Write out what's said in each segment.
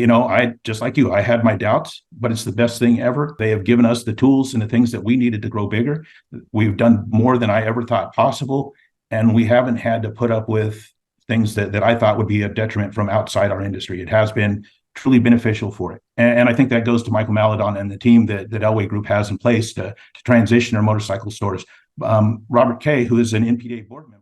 I just like you, I had my doubts, but it's the best thing ever. They have given us the tools and the things that we needed to grow bigger. We've done more than I ever thought possible, and we haven't had to put up with things that I thought would be a detriment from outside our industry. It has been truly beneficial for it. And I think that goes to Michael Maladon and the team that Elway Group has in place to transition our motorcycle stores. Robert Kay, who is an NPDA board member.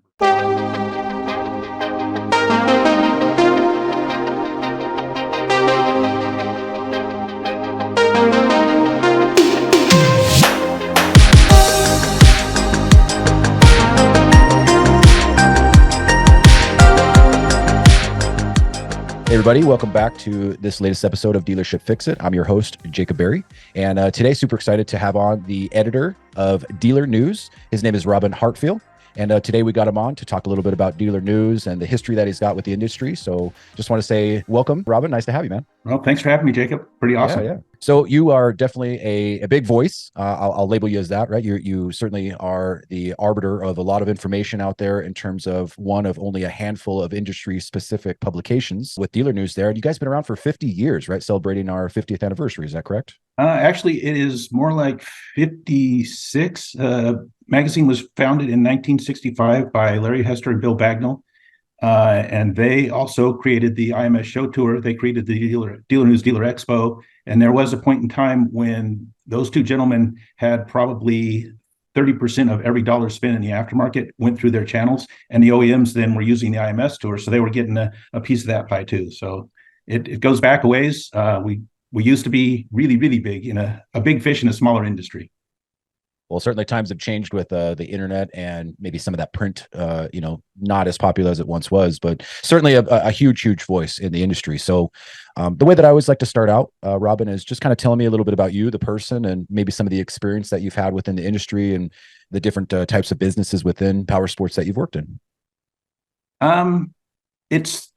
Hey everybody, welcome back to this latest episode of Dealership Fixit. I'm your host, Jacob Berry, and today super excited to have on the editor of Dealernews. His name is Robin Hartfiel, and today we got him on to talk a little bit about Dealernews and the history that he's got with the industry. So just want to say welcome, Robin. Nice to have you, man. Well, thanks for having me, Jacob. Pretty awesome. Yeah. So you are definitely a big voice. I'll label you as that, right? You certainly are the arbiter of a lot of information out there in terms of one of only a handful of industry-specific publications with Dealernews there. And you guys have been around for 50 years, right? Celebrating our 50th anniversary. Is that correct? Actually, it is more like 56. Magazine was founded in 1965 by Larry Hester and Bill Bagnall. And they also created the IMS Show Tour. They created the Dealernews Dealer Expo. And there was a point in time when those two gentlemen had probably 30% of every dollar spent in the aftermarket went through their channels. And the OEMs then were using the IMS Tour. So they were getting a piece of that pie too. So it goes back a ways. We used to be really, really big in a big fish in a smaller industry. Well, certainly times have changed with the internet and maybe some of that print, not as popular as it once was, but certainly a huge, huge voice in the industry. So the way that I always like to start out, Robin, is just kind of telling me a little bit about you, the person, and maybe some of the experience that you've had within the industry and the different types of businesses within power sports that you've worked in. It's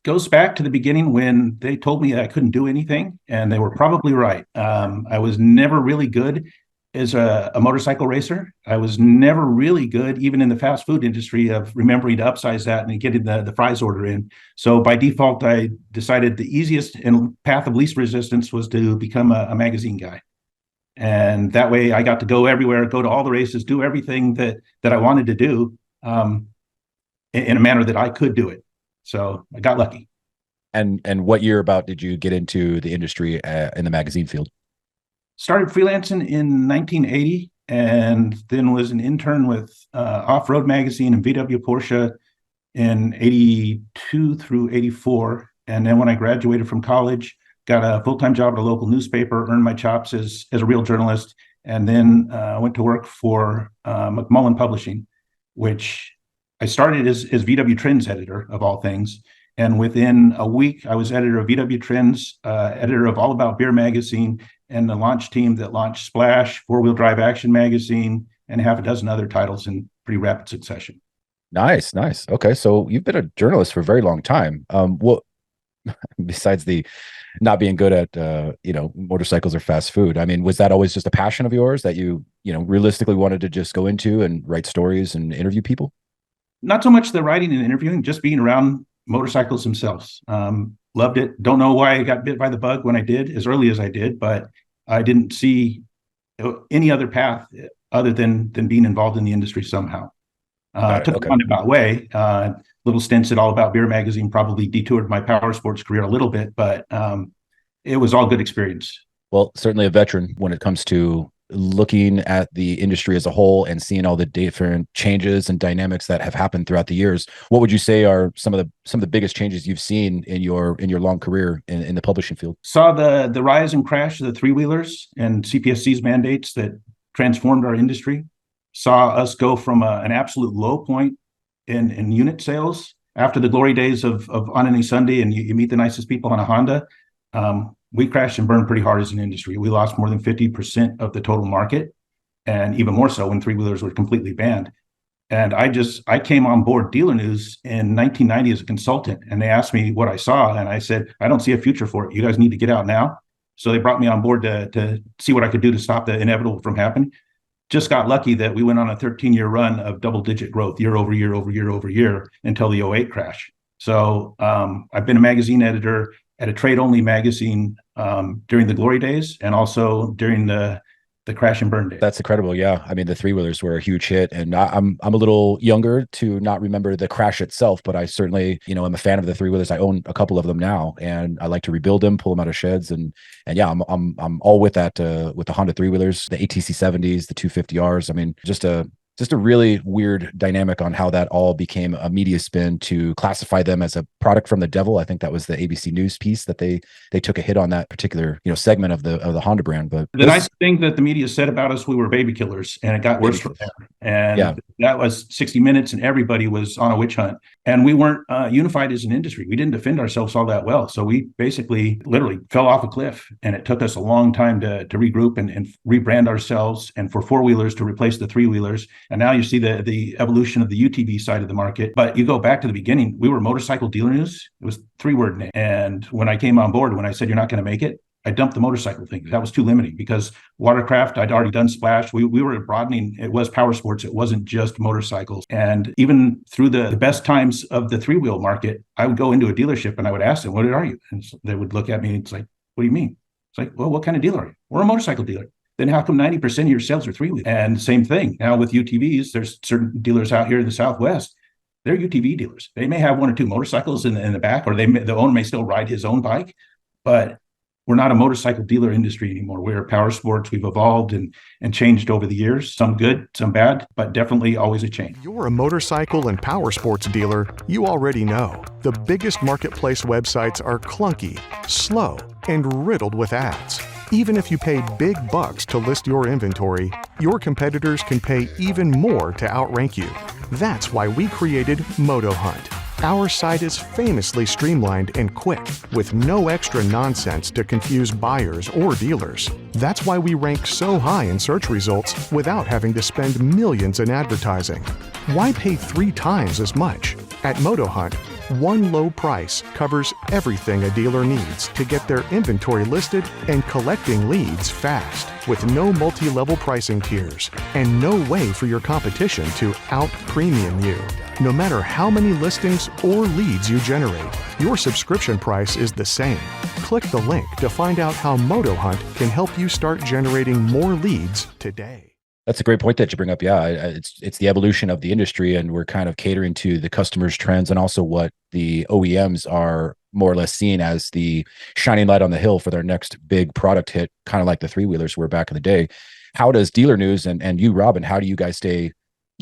goes back to the beginning when they told me I couldn't do anything, and they were probably right. I was never really good as a motorcycle racer. I was never really good, even in the fast food industry, of remembering to upsize that and getting the fries order in. So by default, I decided the easiest and path of least resistance was to become a magazine guy. And that way I got to go everywhere, go to all the races, do everything that I wanted to do in a manner that I could do it. So I got lucky. And what year about did you get into the industry in the magazine field? Started freelancing in 1980 and then was an intern with Off-Road Magazine and VW Porsche in 82 through 84. And then when I graduated from college, got a full-time job at a local newspaper, earned my chops as a real journalist, and then went to work for McMullen Publishing, which I started as VW Trends editor, of all things. And within a week, I was editor of VW Trends, editor of All About Beer magazine, and the launch team that launched Splash, Four-Wheel Drive Action magazine, and half a dozen other titles in pretty rapid succession. Nice. Okay, so you've been a journalist for a very long time. What, besides the not being good at motorcycles or fast food, I mean, was that always just a passion of yours that you realistically wanted to just go into and write stories and interview people? Not so much the writing and interviewing, just being around motorcycles themselves. Loved it. Don't know why I got bit by the bug when I did, as early as I did, but I didn't see any other path other than being involved in the industry somehow. Took a roundabout way. Little stints at All About Beer magazine probably detoured my power sports career a little bit, but it was all good experience. Well, certainly a veteran when it comes to looking at the industry as a whole and seeing all the different changes and dynamics that have happened throughout the years. What would you say are some of the biggest changes you've seen in your long career in the publishing field? Saw the rise and crash of the three-wheelers and CPSC's mandates that transformed our industry. Saw us go from an absolute low point in unit sales after the glory days of On Any Sunday and you meet the nicest people on a Honda. We crashed and burned pretty hard as an industry. We lost more than 50% of the total market, and even more so when three-wheelers were completely banned. And I came on board Dealernews in 1990 as a consultant, and they asked me what I saw, and I said, I don't see a future for it. You guys need to get out now. So they brought me on board to see what I could do to stop the inevitable from happening. Just got lucky that we went on a 13-year run of double-digit growth year over year over year over year until the '08 crash. So I've been a magazine editor at a trade-only magazine during the glory days and also during the crash and burn days. That's incredible. Yeah. I mean, the three-wheelers were a huge hit, and I'm a little younger to not remember the crash itself, but I certainly, am a fan of the three-wheelers. I own a couple of them now, and I like to rebuild them, pull them out of sheds. And yeah, I'm all with that, with the Honda three-wheelers, the ATC 70s, the 250Rs. I mean, just a really weird dynamic on how that all became a media spin to classify them as a product from the devil. I think that was the ABC News piece that they took a hit on that particular, segment of the Honda brand. But the nice thing that the media said about us, we were baby killers, and it got worse from there. And that was 60 Minutes, and everybody was on a witch hunt. And we weren't unified as an industry. We didn't defend ourselves all that well. So we basically literally fell off a cliff, and it took us a long time to regroup and rebrand ourselves, and for four-wheelers to replace the three-wheelers. And now you see the evolution of the UTV side of the market. But you go back to the beginning, we were Motorcycle Dealernews. It was a three-word name. And when I came on board, when I said, you're not going to make it, I dumped the motorcycle thing. That was too limiting because watercraft, I'd already done Splash. We were broadening. It was power sports. It wasn't just motorcycles. And even through the best times of the three-wheel market, I would go into a dealership and I would ask them, what are you? And so they would look at me and it's like, what do you mean? It's like, well, what kind of dealer are you? We're a motorcycle dealer. Then how come 90% of your sales are three-wheel? And same thing now with UTVs. There's certain dealers out here in the Southwest. They're UTV dealers. They may have one or two motorcycles in the back, or the owner may still ride his own bike, but we're not a motorcycle dealer industry anymore. We're power sports. We've evolved and changed over the years, some good, some bad, but definitely always a change. You're a motorcycle and power sports dealer, you already know. The biggest marketplace websites are clunky, slow, and riddled with ads. Even if you pay big bucks to list your inventory, your competitors can pay even more to outrank you. That's why we created MotoHunt. Our site is famously streamlined and quick, with no extra nonsense to confuse buyers or dealers. That's why we rank so high in search results without having to spend millions in advertising. Why pay 3 times as much? At MotoHunt, one low price covers everything a dealer needs to get their inventory listed and collecting leads fast, with no multi-level pricing tiers and no way for your competition to out-premium you. No matter how many listings or leads you generate, your subscription price is the same. Click the link to find out how MotoHunt can help you start generating more leads today. That's a great point that you bring up. Yeah, it's the evolution of the industry, and we're kind of catering to the customers' trends and also what the OEMs are more or less seen as the shining light on the hill for their next big product hit, kind of like the three-wheelers were back in the day. How does Dealernews and you, Robin, how do you guys stay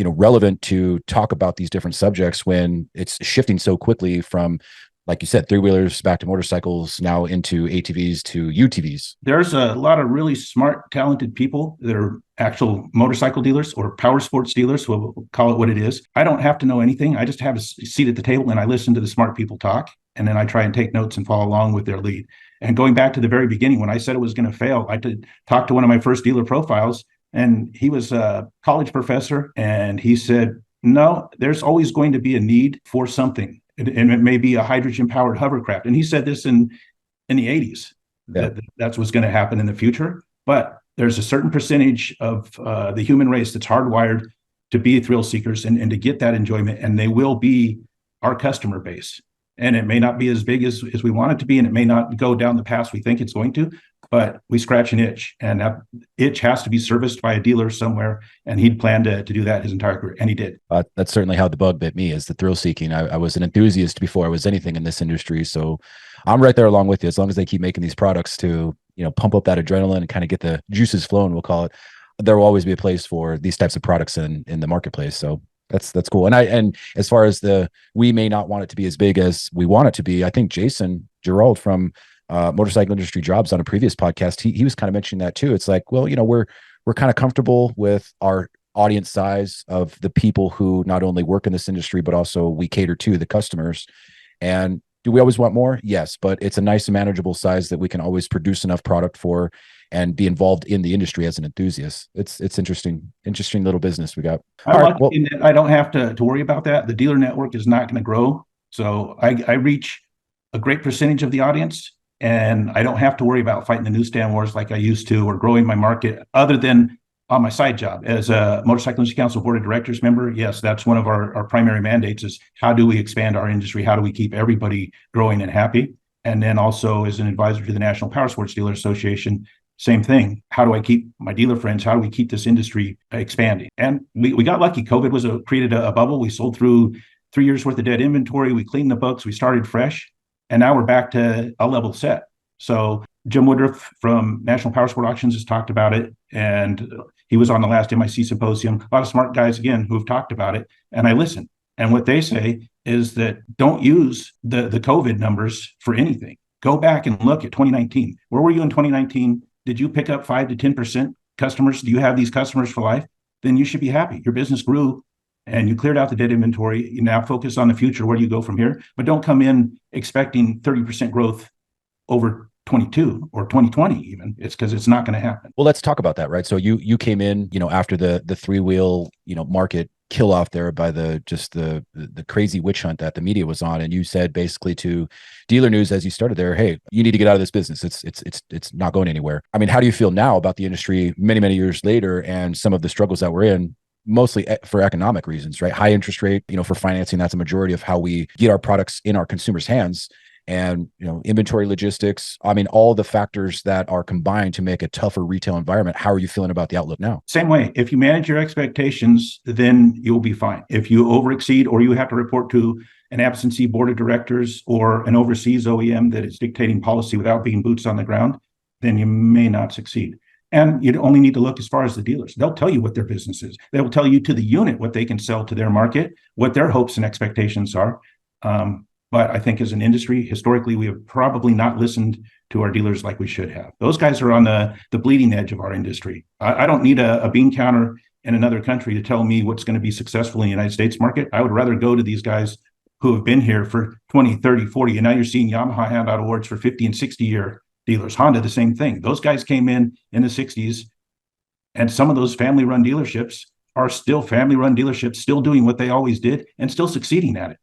relevant to talk about these different subjects when it's shifting so quickly from, like you said, three-wheelers back to motorcycles, now into ATVs to UTVs? There's a lot of really smart, talented people that are actual motorcycle dealers or power sports dealers. We'll call it what it is. I don't have to know anything. I just have a seat at the table and I listen to the smart people talk. And then I try and take notes and follow along with their lead. And going back to the very beginning, when I said it was going to fail, I did talk to one of my first dealer profiles, and he was a college professor. And he said, no, there's always going to be a need for something. And it may be a hydrogen-powered hovercraft. And he said this in the 80s, that's what's going to happen in the future. But there's a certain percentage of the human race that's hardwired to be thrill seekers and to get that enjoyment. And they will be our customer base. And it may not be as big as we want it to be, and it may not go down the path we think it's going to, but we scratch an itch, and that itch has to be serviced by a dealer somewhere. And he'd planned to do that his entire career, and he did. That's certainly how the bug bit me, is the thrill seeking. I was an enthusiast before I was anything in this industry. So I'm right there along with you. As long as they keep making these products to, pump up that adrenaline and kind of get the juices flowing, we'll call it, there will always be a place for these types of products in the marketplace. So that's cool. And as far as we may not want it to be as big as we want it to be, I think Jason Gerald from Motorcycle Industry Jobs on a previous podcast, he was kind of mentioning that too. It's like, well, we're kind of comfortable with our audience size of the people who not only work in this industry, but also we cater to the customers. And do we always want more? Yes, but it's a nice and manageable size that we can always produce enough product for and be involved in the industry as an enthusiast. It's interesting little business we got. I don't have to worry about that. The dealer network is not going to grow. So I reach a great percentage of the audience, and I don't have to worry about fighting the newsstand wars like I used to, or growing my market other than on my side job as a Motorcycle Industry Council Board of Directors member. Yes, that's one of our primary mandates, is how do we expand our industry? How do we keep everybody growing and happy? And then also as an advisor to the National Powersports Dealer Association, same thing. How do I keep my dealer friends? How do we keep this industry expanding? And we got lucky. COVID created a bubble. We sold through 3 years worth of dead inventory. We cleaned the books. We started fresh. And now we're back to a level set. So Jim Woodruff from National Powersport Auctions has talked about it. And he was on the last MIC symposium. A lot of smart guys, again, who have talked about it. And I listen. And what they say is that don't use the COVID numbers for anything. Go back and look at 2019. Where were you in 2019? Did you pick up 5 to 10% customers? Do you have these customers for life? Then you should be happy. Your business grew and you cleared out the dead inventory. You now focus on the future. Where do you go from here? But don't come in expecting 30% growth over 22 or 2020 even. It's because it's not going to happen. Well, let's talk about that, right? So you came in, after the three-wheel, market kill off there by the crazy witch hunt that the media was on, and you said basically to Dealernews as you started there, hey, you need to get out of this business. It's not going anywhere. I mean, how do you feel now about the industry many years later and some of the struggles that we're in? Mostly for economic reasons, right? High interest rate, for financing, that's a majority of how we get our products in our consumers' hands. And, inventory logistics, I mean, all the factors that are combined to make a tougher retail environment. How are you feeling about the outlook now? Same way. If you manage your expectations, then you'll be fine. If you overexceed or you have to report to an absentee board of directors or an overseas OEM that is dictating policy without being boots on the ground, then you may not succeed. And you only need to look as far as the dealers. They'll tell you what their business is. They will tell you to the unit what they can sell to their market, what their hopes and expectations are. But I think as an industry, historically, we have probably not listened to our dealers like we should have. Those guys are on the bleeding edge of our industry. I don't need a bean counter in another country to tell me what's going to be successful in the United States market. I would rather go to these guys who have been here for 20, 30, 40. And now you're seeing Yamaha hand out awards for 50 and 60-year dealers. Honda, the same thing. Those guys came in the 60s. And some of those family-run dealerships are still family-run dealerships, still doing what they always did and still succeeding at it.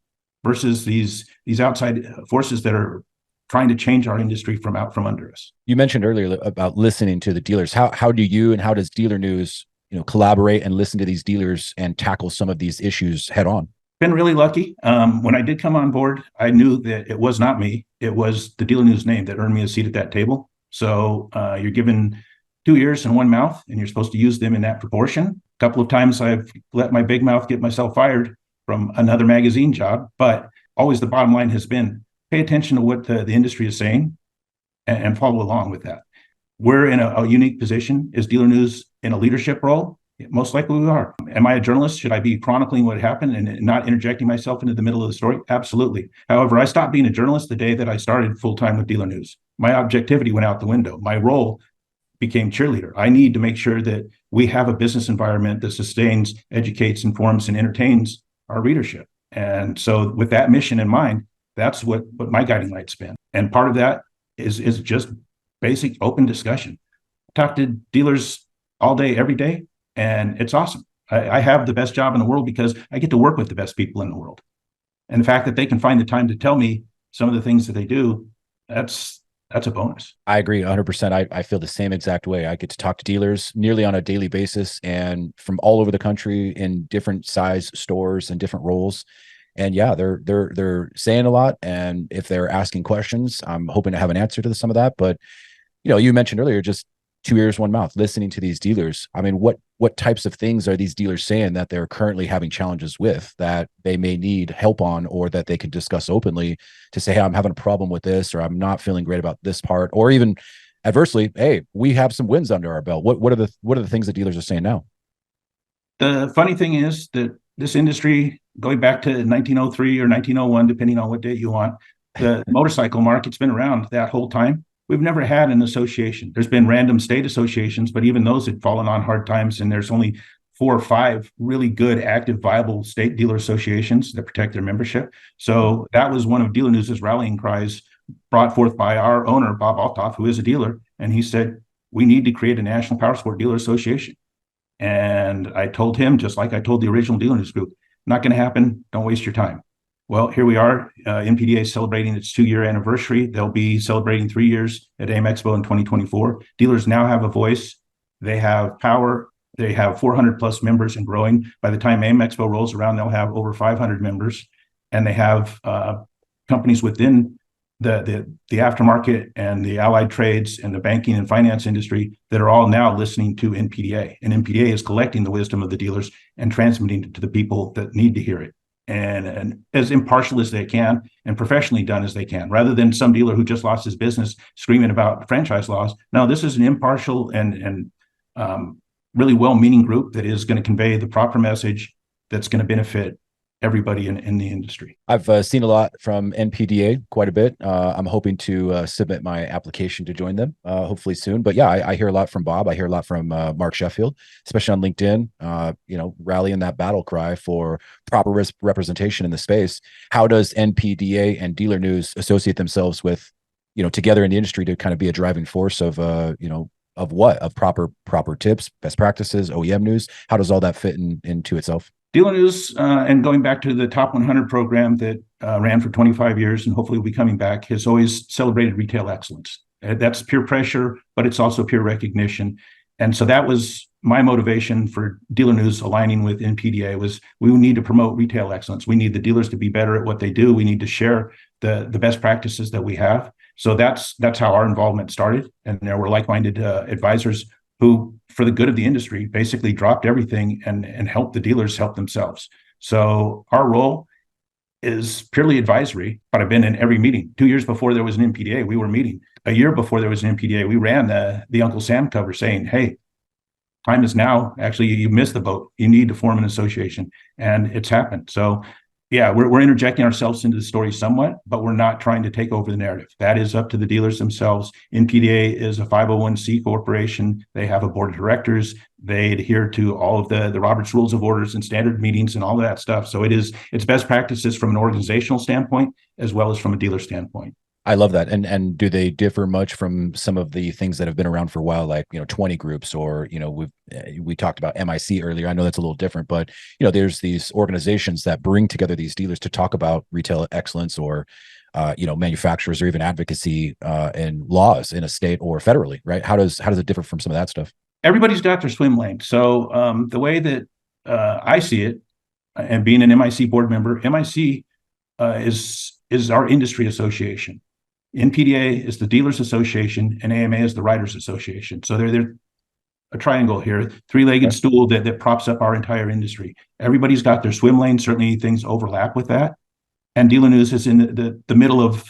Versus these outside forces that are trying to change our industry from out from under us. You mentioned earlier about listening to the dealers. How do you and how does Dealernews collaborate and listen to these dealers and tackle some of these issues head on? Been really lucky. When I did come on board, I knew that it was not me. It was the Dealernews name that earned me a seat at that table. So you're given 2 ears and one mouth, and you're supposed to use them in that proportion. A couple of times I've let my big mouth get myself fired from another magazine job, but always the bottom line has been pay attention to what the industry is saying and follow along with that. We're in a unique position. Is Dealernews in a leadership role? Most likely we are. Am I a journalist? Should I be chronicling what happened and not interjecting myself into the middle of the story? Absolutely. However, I stopped being a journalist the day that I started full-time with Dealernews. My objectivity went out the window. My role became cheerleader. I need to make sure that we have a business environment that sustains, educates, informs, and entertains our readership. And so with that mission in mind, that's what my guiding light's been. And part of that is just basic open discussion. Talk to dealers all day, every day, and it's awesome. I have the best job in the world because I get to work with the best people in the world. And the fact that they can find the time to tell me some of the things that they do, that's a bonus. I agree 100%. I feel the same exact way. I get to talk to dealers nearly on a daily basis and from all over the country in different size stores and different roles. And yeah, they're saying a lot. And if they're asking questions, I'm hoping to have an answer to some of that. But you mentioned earlier, just 2 ears, one mouth, listening to these dealers. I mean, what types of things are these dealers saying that they're currently having challenges with that they may need help on, or that they could discuss openly to say, hey, I'm having a problem with this, or I'm not feeling great about this part, or even adversely, hey, we have some wins under our belt. What are the things that dealers are saying now? The funny thing is that this industry, going back to 1903 or 1901, depending on what date you want, the motorcycle market's been around that whole time. We've never had an association. There's been random state associations, but even those had fallen on hard times. And there's only 4 or 5 really good, active, viable state dealer associations that protect their membership. So that was one of Dealernews' rallying cries brought forth by our owner, Bob Altoff, who is a dealer. And he said, we need to create a National Powersport Dealer Association. And I told him, just like I told the original Dealernews group, not going to happen. Don't waste your time. Well, here we are. NPDA is celebrating its 2-year anniversary. They'll be celebrating 3 years at AIM Expo in 2024. Dealers now have a voice. They have power. They have 400 plus members and growing. By the time AIM Expo rolls around, they'll have over 500 members. And they have companies within the aftermarket and the allied trades and the banking and finance industry that are all now listening to NPDA. And NPDA is collecting the wisdom of the dealers and transmitting it to the people that need to hear it. And as impartial as they can and professionally done as they can, rather than some dealer who just lost his business screaming about franchise laws. No, this is an impartial and really well-meaning group that is going to convey the proper message that's going to benefit everybody in the industry. I've seen a lot from NPDA, quite a bit. I'm hoping to submit my application to join them hopefully soon. But yeah, I hear a lot from Bob. I hear a lot from Mark Sheffield, especially on LinkedIn, rallying that battle cry for proper representation in the space. How does NPDA and Dealernews associate themselves with, together in the industry to kind of be a driving force of, of proper tips, best practices, OEM news? How does all that fit into itself? Dealernews, and going back to the Top 100 program that ran for 25 years and hopefully will be coming back, has always celebrated retail excellence. That's peer pressure, but it's also peer recognition. And so that was my motivation for Dealernews aligning with NPDA was we need to promote retail excellence. We need the dealers to be better at what they do. We need to share the best practices that we have. So that's how our involvement started. And there were like-minded advisors who, for the good of the industry, basically dropped everything and helped the dealers help themselves. So our role is purely advisory, but I've been in every meeting. 2 years before there was an NPDA, we were meeting. A year before there was an NPDA, we ran the Uncle Sam cover saying, hey, time is now. Actually, you missed the boat. You need to form an association. And it's happened. So yeah, we're interjecting ourselves into the story somewhat, but we're not trying to take over the narrative. That is up to the dealers themselves. NPDA is a 501c corporation. They have a board of directors. They adhere to all of the Robert's Rules of Orders and standard meetings and all of that stuff. So it's best practices from an organizational standpoint as well as from a dealer standpoint. I love that. And do they differ much from some of the things that have been around for a while, like 20 groups, or we talked about MIC earlier. I know that's a little different, but there's these organizations that bring together these dealers to talk about retail excellence or manufacturers or even advocacy and laws in a state or federally, right? How does it differ from some of that stuff? Everybody's got their swim lane. So the way that I see it, and being an MIC board member, MIC is our industry association. NPDA is the Dealers Association, and AMA is the Writers Association. So they're a triangle here, three-legged stool that props up our entire industry. Everybody's got their swim lane. Certainly things overlap with that. And Dealernews is in the middle of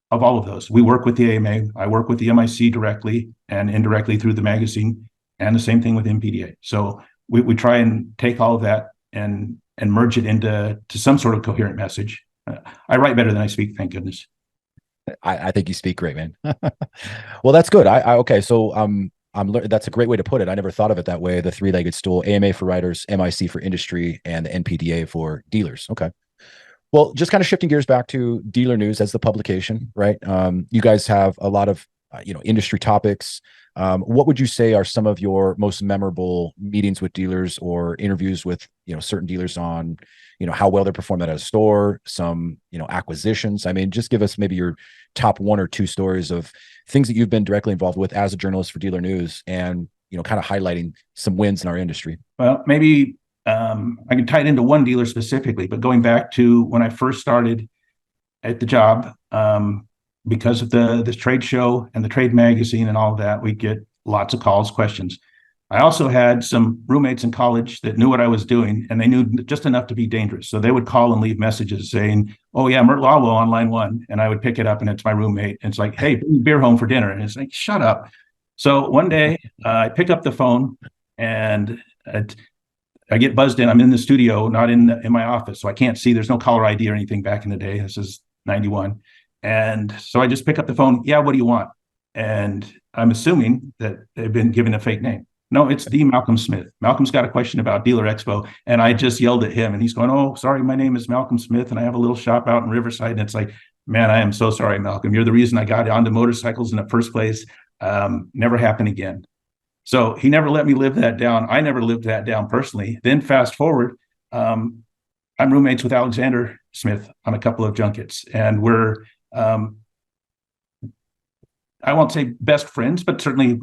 all of those. We work with the AMA. I work with the MIC directly and indirectly through the magazine, and the same thing with NPDA. So we try and take all of that and merge it into some sort of coherent message. I write better than I speak, thank goodness. I think you speak great, man. Well, that's good. Okay. So that's a great way to put it. I never thought of it that way. The three-legged stool: AMA for writers, MIC for industry, and the NPDA for dealers. Okay. Well, just kind of shifting gears back to Dealernews as the publication, right? You guys have a lot of industry topics. What would you say are some of your most memorable meetings with dealers or interviews with certain dealers on how well they're performing at a store, some acquisitions? I mean, just give us maybe your top one or two stories of things that you've been directly involved with as a journalist for Dealernews, and kind of highlighting some wins in our industry. Well, maybe I can tie it into one dealer specifically, but going back to when I first started at the job, because of this trade show and the trade magazine and all of that, we get lots of calls, questions. I also had some roommates in college that knew what I was doing, and they knew just enough to be dangerous. So they would call and leave messages saying, oh yeah, Mert Lawlow on line one. And I would pick it up, and it's my roommate. And it's like, hey, bring beer home for dinner. And it's like, shut up. So one day I pick up the phone and I get buzzed in. I'm in the studio, not in my office. So I can't see, there's no caller ID or anything back in the day. This is 91. And so I just pick up the phone. Yeah, what do you want? And I'm assuming that they've been given a fake name. No, it's the Malcolm Smith. Malcolm's got a question about Dealer Expo. And I just yelled at him, and he's going, oh, sorry, my name is Malcolm Smith, and I have a little shop out in Riverside. And it's like, man, I am so sorry, Malcolm. You're the reason I got onto motorcycles in the first place. Never happen again. So he never let me live that down. I never lived that down personally. Then fast forward, I'm roommates with Alexander Smith on a couple of junkets. And we're, I won't say best friends, but certainly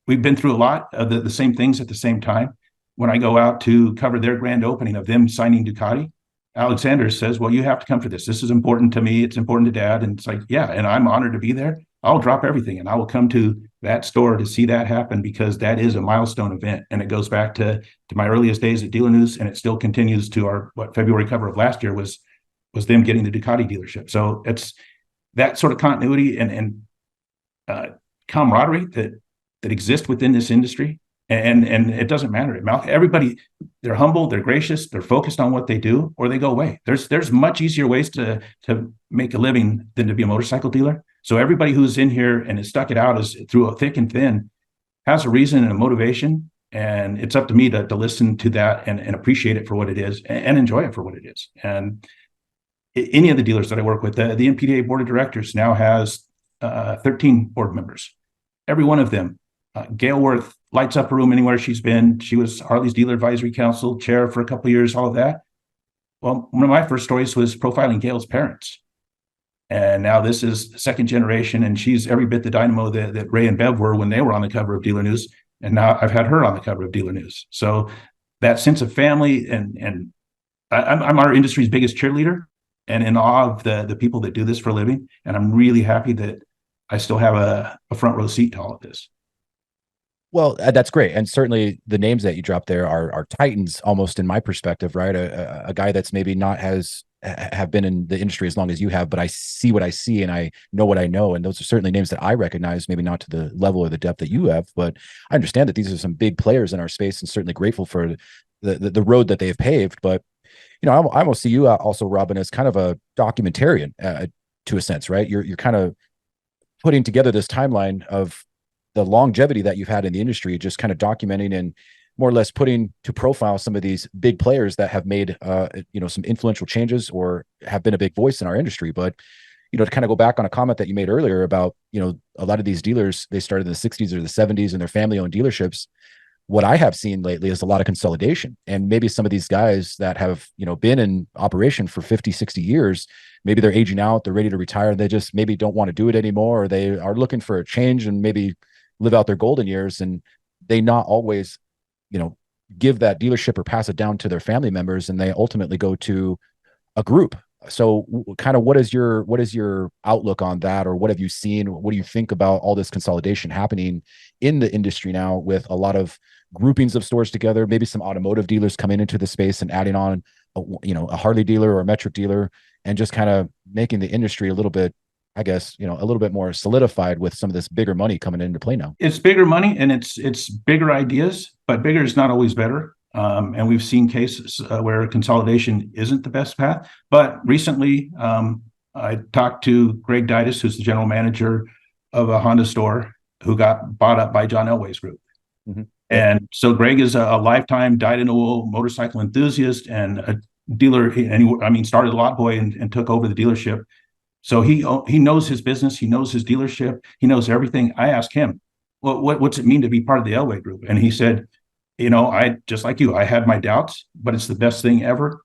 we've been through a lot of the same things at the same time. When I go out to cover their grand opening of them signing Ducati, Alexander says, well, you have to come for this. This is important to me. It's important to Dad. And it's like, yeah, and I'm honored to be there. I'll drop everything and I will come to that store to see that happen, because that is a milestone event. And it goes back to my earliest days at Dealernews, and it still continues to our February cover of last year was them getting the Ducati dealership. So it's that sort of continuity and camaraderie that exists within this industry. And it doesn't matter. Everybody, they're humble, they're gracious, they're focused on what they do, or they go away. There's much easier ways to make a living than to be a motorcycle dealer. So everybody who's in here and has stuck it out is through a thick and thin has a reason and a motivation. And it's up to me to listen to that and appreciate it for what it is and enjoy it for what it is. And any of the dealers that I work with, the NPDA board of directors now has 13 board members. Every one of them, Gail Worth, lights up a room anywhere she's been. She was Harley's Dealer Advisory Council chair for a couple of years, all of that. Well, one of my first stories was profiling Gail's parents. And now this is second generation, and she's every bit the dynamo that Ray and Bev were when they were on the cover of Dealernews. And now I've had her on the cover of Dealernews. So that sense of family, and I'm our industry's biggest cheerleader and in awe of the people that do this for a living. And I'm really happy that I still have a front row seat to all of this. Well, that's great. And certainly the names that you dropped there are titans almost in my perspective, right? A guy that's maybe not have been in the industry as long as you have, but I see what I see and I know what I know. And those are certainly names that I recognize, maybe not to the level or the depth that you have, but I understand that these are some big players in our space and certainly grateful for the road that they've paved. But, you know, I almost see you also, Robin, as kind of a documentarian to a sense, right? You're kind of putting together this timeline of the longevity that you've had in the industry, just kind of documenting and more or less putting to profile some of these big players that have made, some influential changes or have been a big voice in our industry. But, you know, to kind of go back on a comment that you made earlier about, you know, a lot of these dealers, they started in the 60s or the 70s and they're family owned dealerships. What I have seen lately is a lot of consolidation, and maybe some of these guys that have, you know, been in operation for 50, 60 years, maybe they're aging out, they're ready to retire. They just maybe don't want to do it anymore, or they are looking for a change and maybe live out their golden years, and they not always, you know, give that dealership or pass it down to their family members, and they ultimately go to a group. So kind of what is your outlook on that, or what have you seen? What do you think about all this consolidation happening in the industry now with a lot of groupings of stores together, maybe some automotive dealers coming into the space and adding on a Harley dealer or a metric dealer, and just kind of making the industry a little bit, I guess, you know, a little bit more solidified with some of this bigger money coming into play now? It's bigger money and it's bigger ideas, but bigger is not always better. And we've seen cases where consolidation isn't the best path. But recently, I talked to Greg Ditas, who's the general manager of a Honda store who got bought up by John Elway's group. Mm-hmm. And so Greg is a lifetime dyed-in-the-wool motorcycle enthusiast and a dealer. And he started a lot boy and took over the dealership. So he knows his business. He knows his dealership. He knows everything. I asked him, well, what's it mean to be part of the Elway group? And he said, you know, I just like you, I had my doubts, but it's the best thing ever.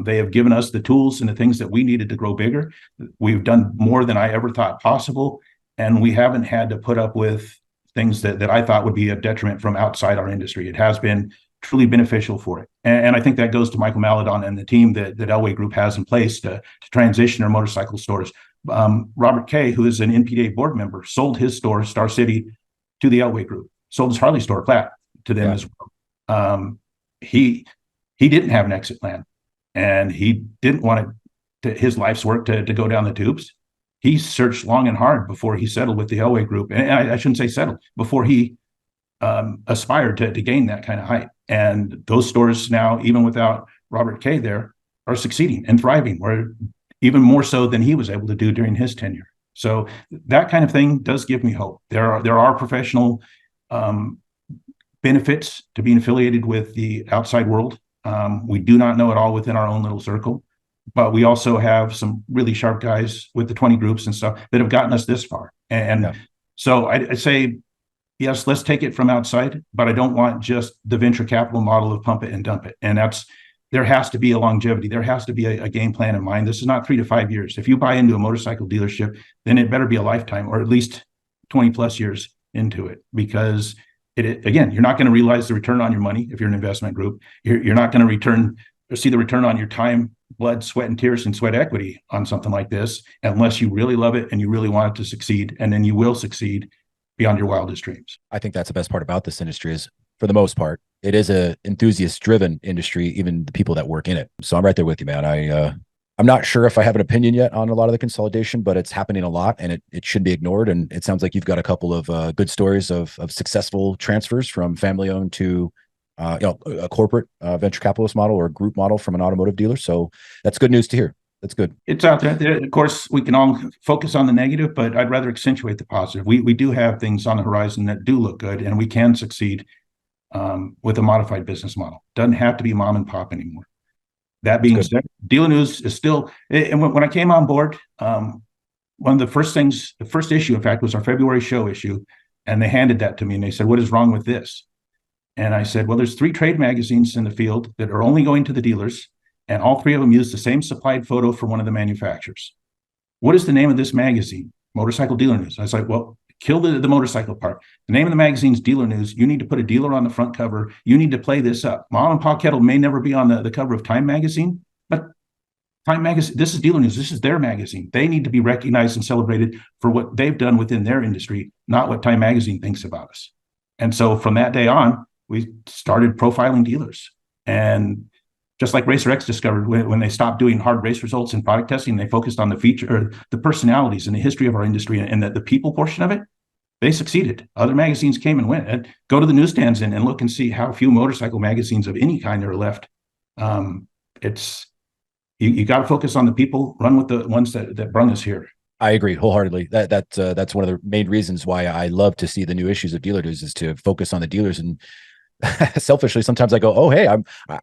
They have given us the tools and the things that we needed to grow bigger. We've done more than I ever thought possible. And we haven't had to put up with things that I thought would be a detriment from outside our industry. It has been truly beneficial for it. And I think that goes to Michael Maladon and the team that Elway Group has in place to transition their motorcycle stores. Robert Kay, who is an NPDA board member, sold his store, Star City, to the Elway Group, sold his Harley store, Platt, to them as well. He didn't have an exit plan, and he didn't want his life's work to go down the tubes. He searched long and hard before he settled with the Elway Group. And I shouldn't say settled, before he aspired to gain that kind of height. And those stores now, even without Robert Kay there, are succeeding and thriving, or even more so than he was able to do during his tenure. So that kind of thing does give me hope. There are professional benefits to being affiliated with the outside world. We do not know it all within our own little circle, but we also have some really sharp guys with the 20 groups and stuff that have gotten us this far. And so I say, yes, let's take it from outside, but I don't want just the venture capital model of pump it and dump it. And there has to be a longevity. There has to be a game plan in mind. This is not 3 to 5 years. If you buy into a motorcycle dealership, then it better be a lifetime, or at least 20 plus years into it, because again, you're not going to realize the return on your money if you're an investment group. You're not going to see the return on your time, blood, sweat, and tears and sweat equity on something like this unless you really love it and you really want it to succeed. And then you will succeed beyond your wildest dreams. I think that's the best part about this industry is, for the most part, it is a enthusiast-driven industry, even the people that work in it. So I'm right there with you, man. I'm not sure if I have an opinion yet on a lot of the consolidation, but it's happening a lot and it shouldn't be ignored. And it sounds like you've got a couple of good stories of successful transfers from family-owned to a corporate venture capitalist model or a group model from an automotive dealer. So that's good news to hear. That's good. It's out there. Of course, we can all focus on the negative, but I'd rather accentuate the positive. We do have things on the horizon that do look good, and we can succeed with a modified business model. Doesn't have to be mom and pop anymore. That being said, Dealernews is still, and when I came on board, one of the first things, the first issue, in fact, was our February show issue, and they handed that to me and they said, "What is wrong with this?" And I said, "Well, there's 3 trade magazines in the field that are only going to the dealers, and all 3 of them use the same supplied photo from one of the manufacturers. What is the name of this magazine? Motorcycle Dealer News." I was like, "Well, kill the motorcycle part. The name of the magazine is Dealer News. You need to put a dealer on the front cover. You need to play this up. Mom and Pa Kettle may never be on the cover of Time Magazine, but Time Magazine, this is Dealer News. This is their magazine. They need to be recognized and celebrated for what they've done within their industry, not what Time Magazine thinks about us." And so from that day on, we started profiling dealers. And just like Racer X discovered when they stopped doing hard race results and product testing, they focused on the feature or the personalities and the history of our industry and the people portion of it. They succeeded. Other magazines came and went. And go to the newsstands and look and see how few motorcycle magazines of any kind are left. It's you got to focus on the people, run with the ones that brought us here. I agree wholeheartedly. That's one of the main reasons why I love to see the new issues of Dealer News is to focus on the dealers. And selfishly, sometimes I go, "Oh, hey,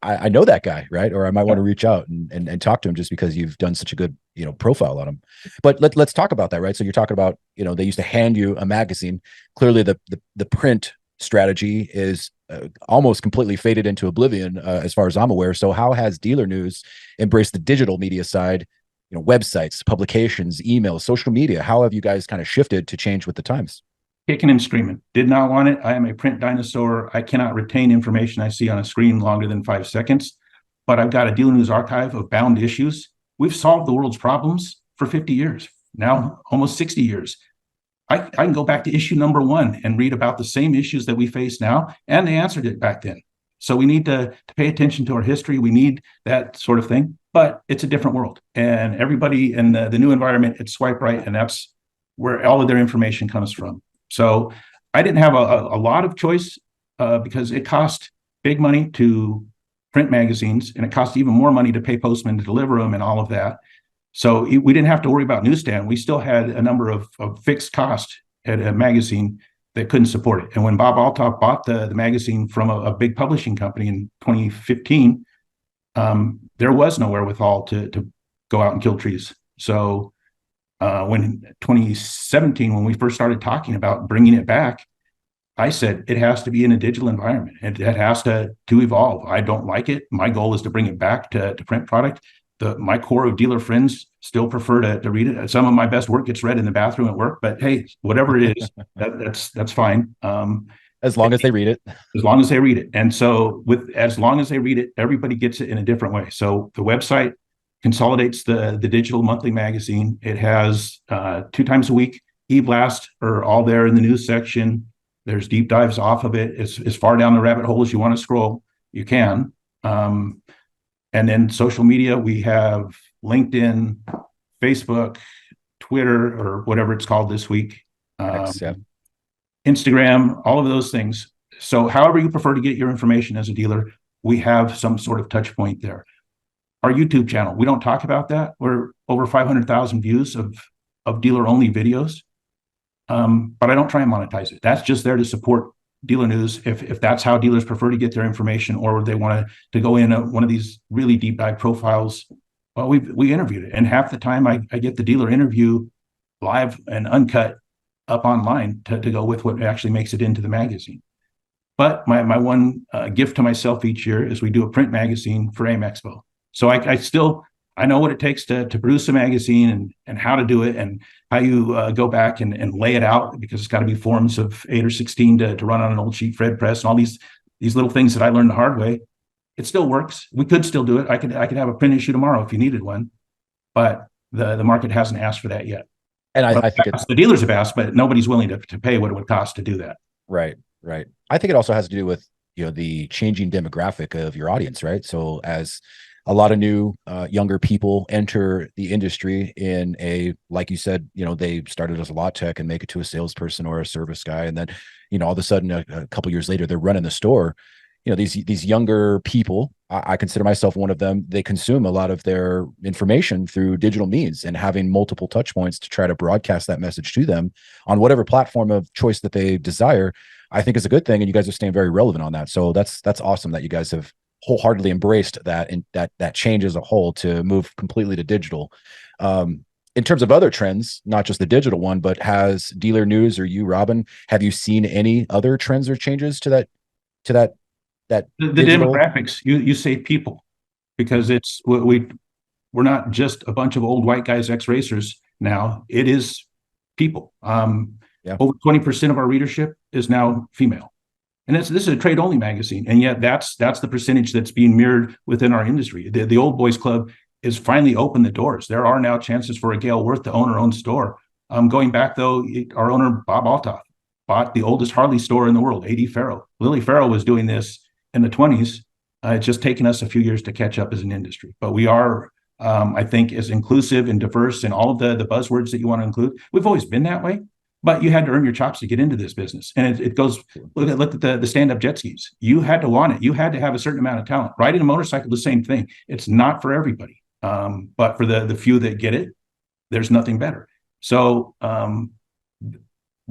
I know that guy, right?" Or I might want to reach out and talk to him just because you've done such a good profile on him. But let's talk about that, right? So you're talking about they used to hand you a magazine. Clearly, the print strategy is almost completely faded into oblivion, as far as I'm aware. So how has Dealer News embraced the digital media side? Websites, publications, emails, social media. How have you guys kind of shifted to change with the times? Kicking and screaming. Did not want it. I am a print dinosaur. I cannot retain information I see on a screen longer than 5 seconds. But I've got a Dealer News archive of bound issues. We've solved the world's problems for 50 years, now almost 60 years. I can go back to issue number 1 and read about the same issues that we face now, and they answered it back then. So we need to pay attention to our history. We need that sort of thing. But it's a different world. And everybody in the new environment, it's swipe right, and that's where all of their information comes from. So I didn't have a lot of choice because it cost big money to print magazines, and it cost even more money to pay postmen to deliver them and all of that. So we didn't have to worry about newsstand. We still had a number of fixed costs at a magazine that couldn't support it. And when Bob Althoff bought the magazine from a big publishing company in 2015, there was no wherewithal to go out and kill trees. So when 2017, when we first started talking about bringing it back, I said it has to be in a digital environment. It has to evolve. I don't like it. My goal is to bring it back to print product. My core of dealer friends still prefer to read it. Some of my best work gets read in the bathroom at work, but hey, whatever it is, that's fine. As long as they read it. As long as they read it. And so as long as they read it, everybody gets it in a different way. So the website consolidates the digital monthly magazine. It has 2 times a week e-blast are all there in the news section. There's deep dives off of it. As far down the rabbit hole as you want to scroll, you can. And then social media, we have LinkedIn, Facebook, Twitter, or whatever it's called this week. Instagram, all of those things. So however you prefer to get your information as a dealer, we have some sort of touch point there. Our YouTube channel, we don't talk about that. We're over 500,000 views of dealer-only videos. But I don't try and monetize it. That's just there to support Dealer News if that's how dealers prefer to get their information, or they want to go in one of these really deep dive profiles. Well, we interviewed it, and half the time I get the dealer interview live and uncut up online to go with what actually makes it into the magazine. But my one gift to myself each year is we do a print magazine for AIM Expo. So I know what it takes to produce a magazine and how to do it and how you go back and lay it out, because it's got to be forms of 8 or 16 to run on an old sheet Fred press and all these little things that I learned the hard way. It still works. We could still do it. I could have a print issue tomorrow if you needed one, but the market hasn't asked for that yet. And Well, I think it's the dealers have asked, but nobody's willing to pay what it would cost to do that. right, right. I think it also has to do with, the changing demographic of your audience, right? So as a lot of new younger people enter the industry in a, like you said, they started as a lot tech and make it to a salesperson or a service guy, and then all of a sudden a couple years later they're running the store. These younger people, I consider myself one of them. They consume a lot of their information through digital means, and having multiple touch points to try to broadcast that message to them on whatever platform of choice that they desire, I think is a good thing. And you guys are staying very relevant on that. So that's awesome that you guys have wholeheartedly embraced that, and that change as a whole to move completely to digital. In terms of other trends, not just the digital one, but has Dealernews or you, Robin, have you seen any other trends or changes to that The digital? demographics, you say people, because we're not just a bunch of old white guys, ex-racers now. It is people. Yeah. Over 20% of our readership is now female. And this is a trade-only magazine, and yet that's the percentage that's being mirrored within our industry. The Old Boys Club is finally opened the doors. There are now chances for a Gail Worth to own her own store. Going back, though, our owner, Bob Altoff, bought the oldest Harley store in the world, A.D. Farrow. Lily Farrow was doing this in the 20s. It's just taken us a few years to catch up as an industry. But we are, I think, as inclusive and diverse in all of the buzzwords that you want to include. We've always been that way, but you had to earn your chops to get into this business. And it goes, look at the stand-up jet skis. You had to want it. You had to have a certain amount of talent. Riding a motorcycle, the same thing. It's not for everybody. But for the few that get it, there's nothing better. So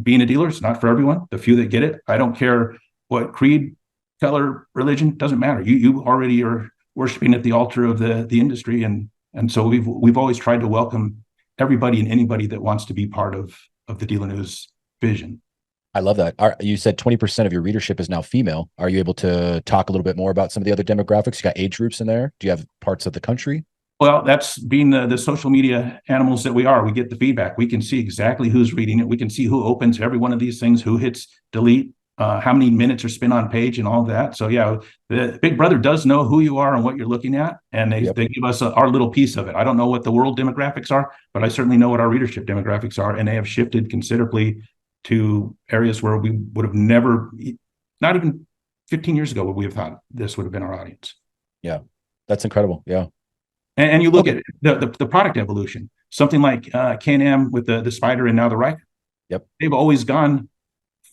being a dealer is not for everyone. The few that get it, I don't care what creed, color, religion, doesn't matter. You already are worshiping at the altar of the industry, and so we've always tried to welcome everybody and anybody that wants to be part of the Dealernews vision. I love that. You said 20% of your readership is now female. Are you able to talk a little bit more about some of the other demographics? You got age groups in there. Do you have parts of the country? Well, that's being the social media animals that we are. We get the feedback. We can see exactly who's reading it. We can see who opens every one of these things, who hits delete, how many minutes are spent on page, and all of that. So yeah, the Big Brother does know who you are and what you're looking at, and they give us our little piece of it. I don't know what the world demographics are, but I certainly know what our readership demographics are, and they have shifted considerably to areas where we would have never, not even 15 years ago, would we have thought this would have been our audience. Yeah, that's incredible. Yeah. And you look at the product evolution, something like Can-Am with the Spider and now the Ryker. Yep. They've always gone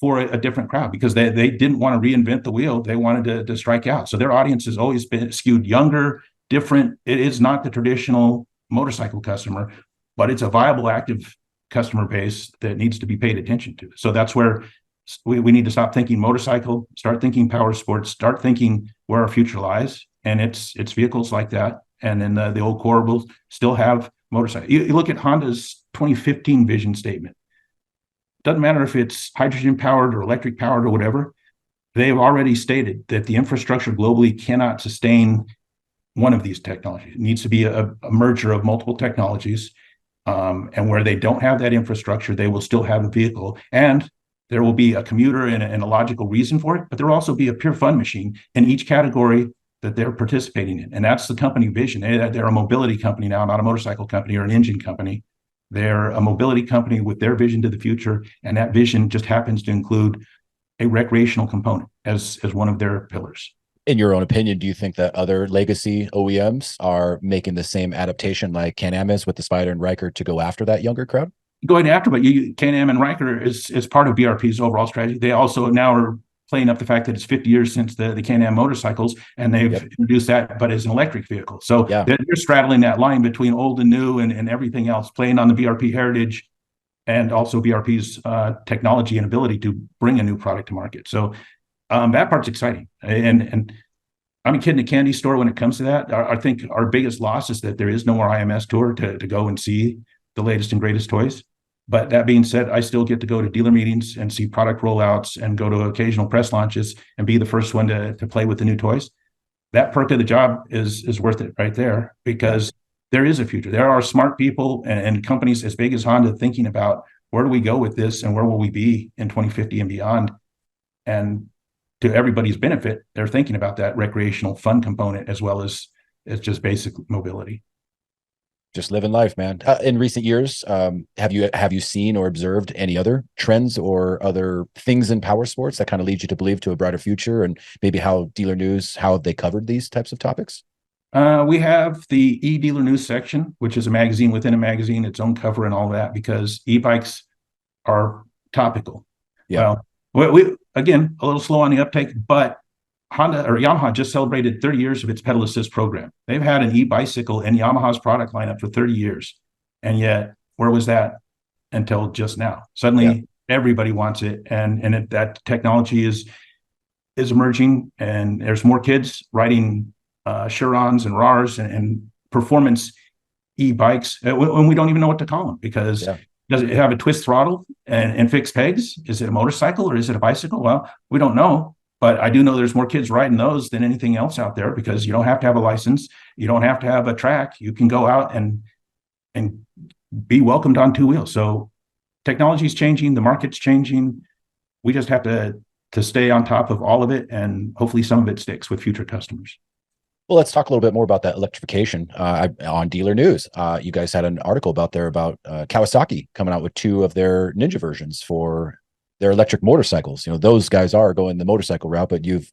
for a different crowd because they didn't want to reinvent the wheel. They wanted to strike out. So their audience has always been skewed younger, different. It is not the traditional motorcycle customer, but it's a viable, active customer base that needs to be paid attention to. So that's where we need to stop thinking motorcycle, start thinking power sports, start thinking where our future lies. And it's vehicles like that. And then the old core will still have motorcycle. You look at Honda's 2015 vision statement. Doesn't matter if it's hydrogen powered or electric powered or whatever. They've already stated that the infrastructure globally cannot sustain one of these technologies. It needs to be a merger of multiple technologies. And where they don't have that infrastructure, they will still have a vehicle. And there will be a commuter and a logical reason for it, but there will also be a pure fun machine in each category that they're participating in. And that's the company vision. They're a mobility company now, not a motorcycle company or an engine company. They're a mobility company with their vision to the future. And that vision just happens to include a recreational component as one of their pillars. In your own opinion, do you think that other legacy OEMs are making the same adaptation like Can-Am is with the Spider and Ryker to go after that younger crowd? Going after, but Can-Am and Ryker is part of BRP's overall strategy. They also now are playing up the fact that it's 50 years since the Can-Am motorcycles, and they've introduced that, but as an electric vehicle. So they're straddling that line between old and new and everything else, playing on the BRP heritage and also BRP's technology and ability to bring a new product to market. So that part's exciting. And I'm a kid in a candy store when it comes to that. I think our biggest loss is that there is no more IMS tour to go and see the latest and greatest toys. But that being said, I still get to go to dealer meetings and see product rollouts and go to occasional press launches and be the first one to play with the new toys. That perk of the job is worth it right there, because there is a future. There are smart people and companies as big as Honda thinking about where do we go with this and where will we be in 2050 and beyond. And to everybody's benefit, they're thinking about that recreational fun component as well as just basic mobility. Just living life, man. In recent years, have you seen or observed any other trends or other things in power sports that kind of lead you to believe to a brighter future, and maybe how Dealer News, how they covered these types of topics? We have the Dealer News section, which is a magazine within a magazine, its own cover and all that, because e-bikes are topical. Yeah. Well, we again, a little slow on the uptake, but Honda or Yamaha just celebrated 30 years of its pedal assist program. They've had an e-bicycle in Yamaha's product lineup for 30 years. And yet, where was that until just now? Suddenly, everybody wants it. And that technology is emerging, and there's more kids riding Chirons and RARs and performance e-bikes when we don't even know what to call them, because does it have a twist throttle and fixed pegs? Is it a motorcycle or is it a bicycle? Well, we don't know. But I do know there's more kids riding those than anything else out there, because you don't have to have a license. You don't have to have a track. You can go out and be welcomed on two wheels. So technology is changing. The market's changing. We just have to stay on top of all of it, and hopefully some of it sticks with future customers. Well, let's talk a little bit more about that electrification on Dealer News. You guys had an article about Kawasaki coming out with 2 of their Ninja versions for their electric motorcycles. You know, those guys are going the motorcycle route, but you've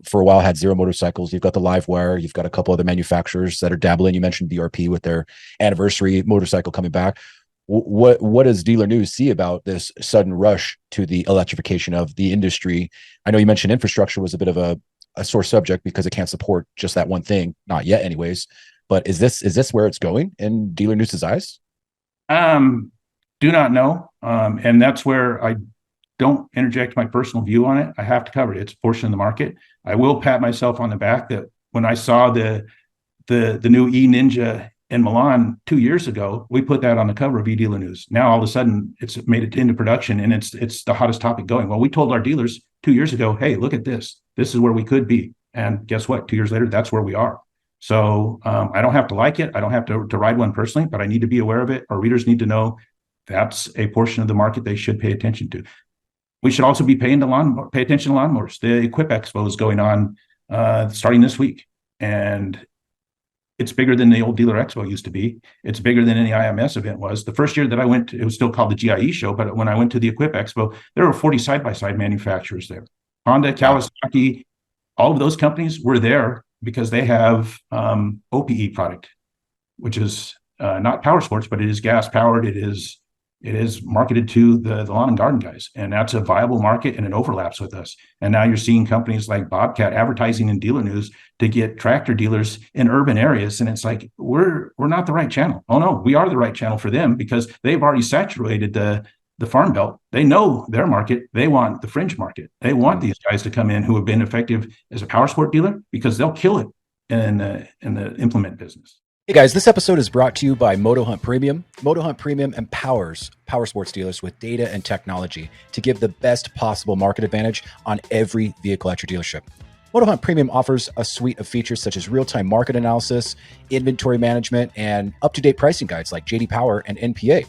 for a while had Zero motorcycles. You've got the Livewire. You've got a couple other manufacturers that are dabbling. You mentioned BRP with their anniversary motorcycle coming back. What does Dealer News see about this sudden rush to the electrification of the industry? I know you mentioned infrastructure was a bit of a sore subject because it can't support just that one thing, not yet anyways. But is this where it's going in Dealer News's eyes? Do not know. And that's where I don't interject my personal view on it. I have to cover it. It's a portion of the market. I will pat myself on the back that when I saw the new E-Ninja in Milan 2 years ago, we put that on the cover of eDealer News. Now all of a sudden it's made it into production and it's the hottest topic going. Well, we told our dealers 2 years ago, hey, look at this. This is where we could be. And guess what? 2 years later, that's where we are. So I don't have to like it. I don't have to ride one personally, but I need to be aware of it. Our readers need to know that's a portion of the market they should pay attention to. We should also be pay attention to lawnmowers. The Equip Expo is going on starting this week, and it's bigger than the old Dealer Expo used to be. It's bigger than any IMS event was. The first year that I went, it was still called the GIE show, but when I went to the Equip Expo, there were 40 side-by-side manufacturers there. Honda, Kawasaki, all of those companies were there because they have OPE product, which is not power sports, but it is gas powered. It is marketed to the lawn and garden guys, and that's a viable market, and it overlaps with us. And now you're seeing companies like Bobcat advertising in Dealer News to get tractor dealers in urban areas, and it's like we're not the right channel. Oh no, we are the right channel for them because they've already saturated the farm belt. They know their market. They want the fringe market. They want these guys to come in who have been effective as a power sport dealer because they'll kill it in the implement business. Hey guys, this episode is brought to you by MotoHunt Premium. MotoHunt Premium empowers power sports dealers with data and technology to give the best possible market advantage on every vehicle at your dealership. MotoHunt Premium offers a suite of features such as real-time market analysis, inventory management, and up-to-date pricing guides like JD Power and NPA.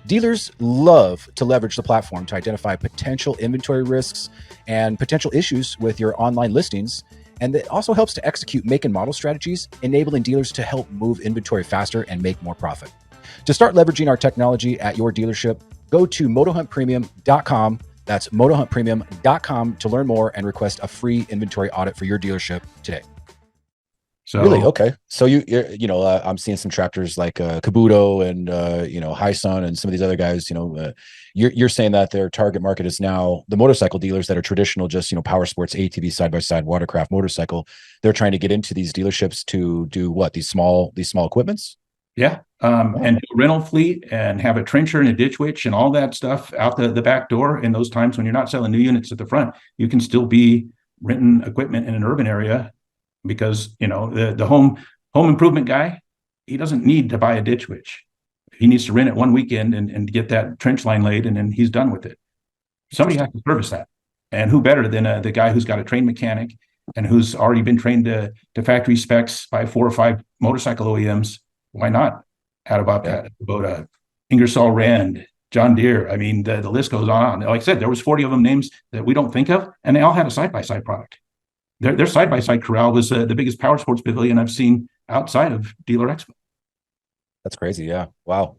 Dealers love to leverage the platform to identify potential inventory risks and potential issues with your online listings. And it also helps to execute make and model strategies, enabling dealers to help move inventory faster and make more profit. To start leveraging our technology at your dealership, go to motohuntpremium.com. That's motohuntpremium.com to learn more and request a free inventory audit for your dealership today. So really? Okay. So I'm seeing some tractors like Kabuto and Hisun and some of these other guys. You're saying that their target market is now the motorcycle dealers that are traditional, just power sports, ATV, side by side, watercraft, motorcycle. They're trying to get into these dealerships to do what? These small equipments. Yeah, and do a rental fleet and have a trencher and a ditch witch and all that stuff out the back door. In those times when you're not selling new units at the front, you can still be renting equipment in an urban area. Because the home improvement guy, he doesn't need to buy a ditch witch. He needs to rent it one weekend and get that trench line laid, and then he's done with it. Somebody has to service that, and who better than the guy who's got a trained mechanic and who's already been trained to factory specs by 4 or 5 motorcycle OEMs? Why not? How about that? About Ingersoll Rand, John Deere. I mean, the list goes on. Like I said, there was 40 of them names that we don't think of, and they all had a side-by-side product. Their side-by-side corral was the biggest power sports pavilion I've seen outside of Dealer Expo. That's crazy. Yeah. Wow.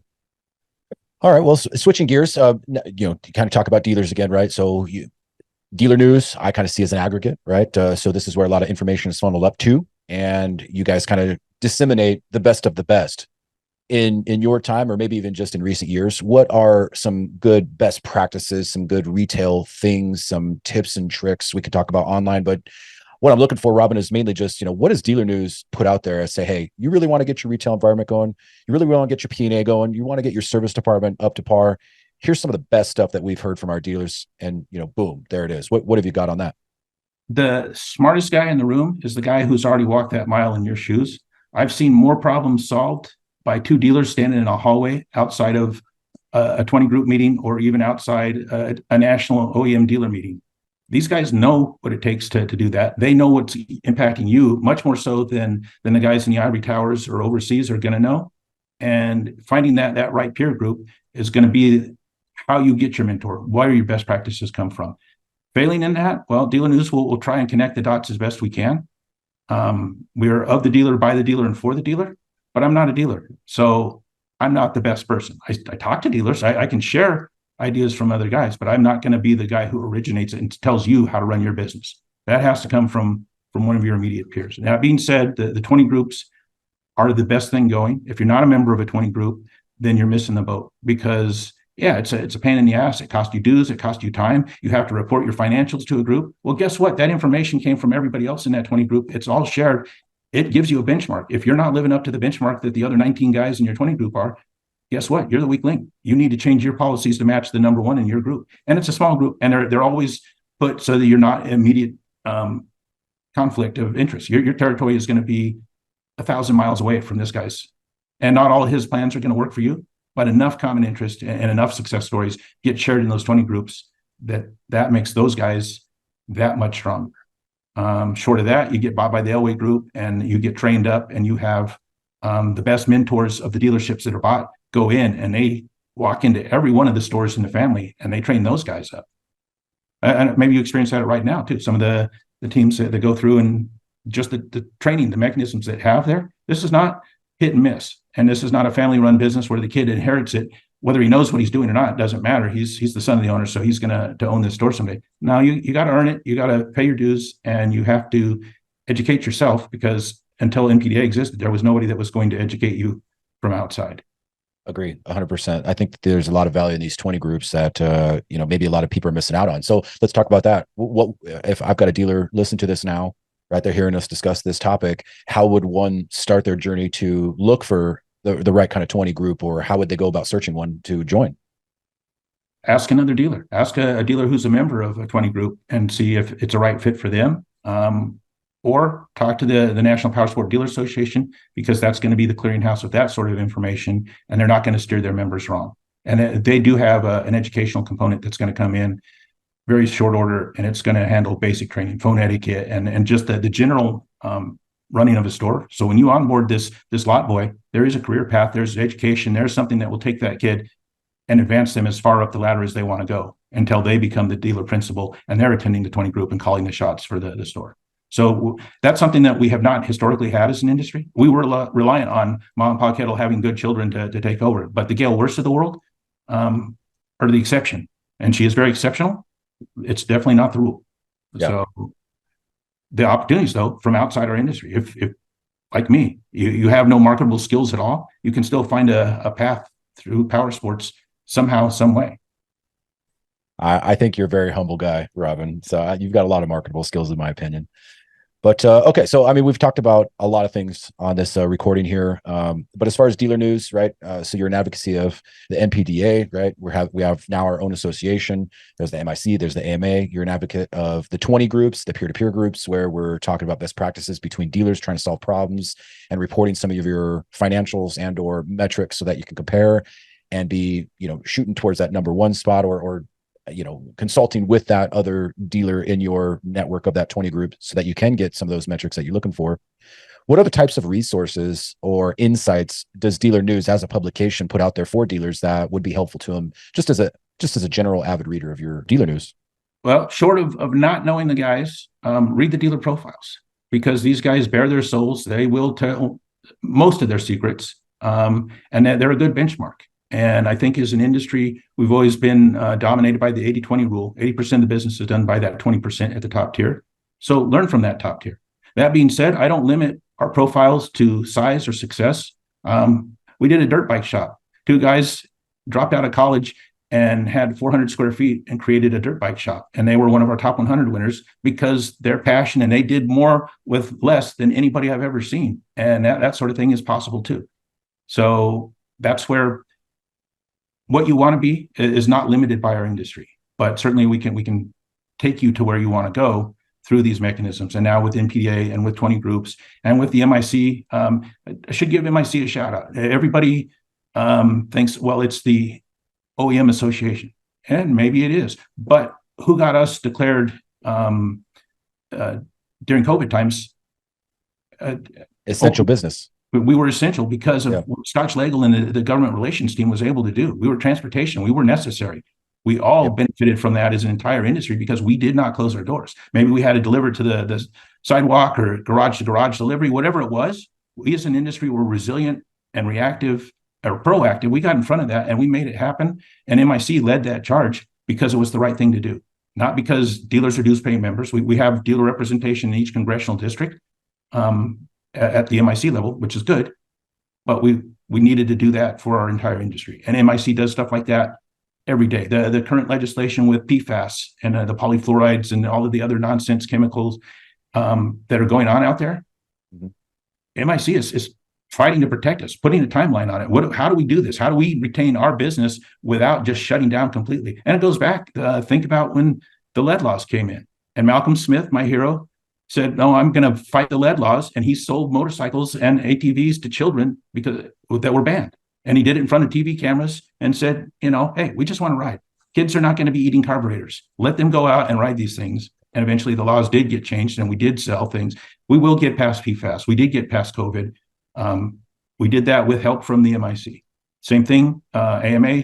All right. Well, switching gears, you kind of talk about dealers again, right? So Dealernews, I kind of see as an aggregate, right? So this is where a lot of information is funneled up to, and you guys kind of disseminate the best of the best. In your time, or maybe even just in recent years, what are some good best practices, some good retail things, some tips and tricks we could talk about online? But what I'm looking for, Robin, is mainly just, what does Dealernews put out there and say, hey, you really want to get your retail environment going, you really want to get your P&A going, you want to get your service department up to par. Here's some of the best stuff that we've heard from our dealers, and boom, there it is. What have you got on that? The smartest guy in the room is the guy who's already walked that mile in your shoes. I've seen more problems solved by two dealers standing in a hallway outside of a 20 group meeting, or even outside a national OEM dealer meeting. These guys know what it takes to do that. They know what's impacting you much more so than the guys in the ivory towers or overseas are going to know. And finding that right peer group is going to be how you get your mentor. Where your best practices come from. Failing in that, well, Dealernews will try and connect the dots as best we can. We're of the dealer, by the dealer, and for the dealer, but I'm not a dealer. So I'm not the best person. I talk to dealers. I can share ideas from other guys, but I'm not going to be the guy who originates it and tells you how to run your business. That has to come from one of your immediate peers. That being said, the 20 groups are the best thing going. If you're not a member of a 20 group, then you're missing the boat, because it's a pain in the ass. It costs you dues. It costs you time. You have to report your financials to a group. Well, guess what? That information came from everybody else in that 20 group. It's all shared. It gives you a benchmark. If you're not living up to the benchmark that the other 19 guys in your 20 group are, guess what? You're the weak link. You need to change your policies to match the number one in your group. And it's a small group, and they're always put so that you're not immediate conflict of interest. Your territory is going to be 1,000 miles away from this guy's, and not all of his plans are going to work for you, but enough common interest and enough success stories get shared in those 20 groups that makes those guys that much stronger. Short of that, you get bought by the Elway group, and you get trained up, and you have the best mentors of the dealerships that are bought go in, and they walk into every one of the stores in the family, and they train those guys up. And maybe you experience that right now too. Some of the teams that go through, and just the training, the mechanisms that have there. This is not hit and miss, and this is not a family-run business where the kid inherits it. Whether he knows what he's doing or not doesn't matter. He's the son of the owner, so he's going to own this store someday. Now you got to earn it. You got to pay your dues, and you have to educate yourself, because until NPDA existed, there was nobody that was going to educate you from outside. Agree 100%. I think that there's a lot of value in these 20 groups that, maybe a lot of people are missing out on. So let's talk about that. What if I've got a dealer listen to this now, right? They're hearing us discuss this topic. How would one start their journey to look for the right kind of 20 group, or how would they go about searching one to join? Ask another dealer. Ask a dealer who's a member of a 20 group and see if it's a right fit for them. Or talk to the National Powersport Dealer Association, because that's going to be the clearinghouse of that sort of information, and they're not going to steer their members wrong. And they do have an educational component that's going to come in very short order, and it's going to handle basic training, phone etiquette, and just the general running of a store. So when you onboard this lot boy, there is a career path, there's education, there's something that will take that kid and advance them as far up the ladder as they want to go, until they become the dealer principal and they're attending the 20 group and calling the shots for the store. So that's something that we have not historically had as an industry. We were reliant on mom and pop kettle having good children to take over, but the Gail Worst of the world are the exception, and she is very exceptional. It's definitely not the rule. Yeah. So the opportunities, though, from outside our industry, if like me, you have no marketable skills at all, you can still find a path through power sports somehow, some way. I think you're a very humble guy, Robin. So you've got a lot of marketable skills, in my opinion. But okay, so I mean, we've talked about a lot of things on this recording here. But as far as Dealernews, right? So you're an advocacy of the NPDA, right? We have now our own association. There's the MIC, there's the AMA. You're an advocate of the 20 groups, the peer-to-peer groups, where we're talking about best practices between dealers trying to solve problems and reporting some of your financials and or metrics so that you can compare and be, shooting towards that number one spot, or consulting with that other dealer in your network of that 20 group so that you can get some of those metrics that you're looking for. What other types of resources or insights does Dealer News as a publication put out there for dealers that would be helpful to them, just as a general avid reader of your Dealer News? Well, short of not knowing the guys, read the dealer profiles, because these guys bare their souls. They will tell most of their secrets, and they're a good benchmark. And I think as an industry, we've always been dominated by the 80-20 rule. 80% of the business is done by that 20% at the top tier. So learn from that top tier. That being said, I don't limit our profiles to size or success. We did a dirt bike shop. Two guys dropped out of college and had 400 square feet and created a dirt bike shop. And they were one of our top 100 winners because their passion, and they did more with less than anybody I've ever seen. And that sort of thing is possible too. So that's where what you want to be is not limited by our industry, but certainly we can take you to where you want to go through these mechanisms. And now with NPDA and with 20 groups and with the MIC, I should give MIC a shout out. Everybody thinks, well, it's the OEM association, and maybe it is, but who got us declared during COVID times Essential business. We were essential because of what Scotch Legal and the government relations team was able to do. We were transportation. We were necessary. We all benefited from that as an entire industry because we did not close our doors. Maybe we had to deliver to the sidewalk or garage to garage delivery, whatever it was. We as an industry were resilient and reactive or proactive. We got in front of that and we made it happen. And MIC led that charge because it was the right thing to do, not because dealers are dues paying members. We have dealer representation in each congressional district at the MIC level, which is good, but we needed to do that for our entire industry. And MIC does stuff like that every day. The current legislation with PFAS and the polyfluorides and all of the other nonsense chemicals that are going on out there, MIC is fighting to protect us, putting a timeline on it. How do we do this? How do we retain our business without just shutting down completely? And it goes back, think about when the lead laws came in. And Malcolm Smith, my hero, said, no, I'm going to fight the lead laws. And he sold motorcycles and ATVs to children that were banned. And he did it in front of TV cameras and said, hey, we just want to ride. Kids are not going to be eating carburetors. Let them go out and ride these things. And eventually the laws did get changed and we did sell things. We will get past PFAS. We did get past COVID. We did that with help from the MIC. Same thing, AMA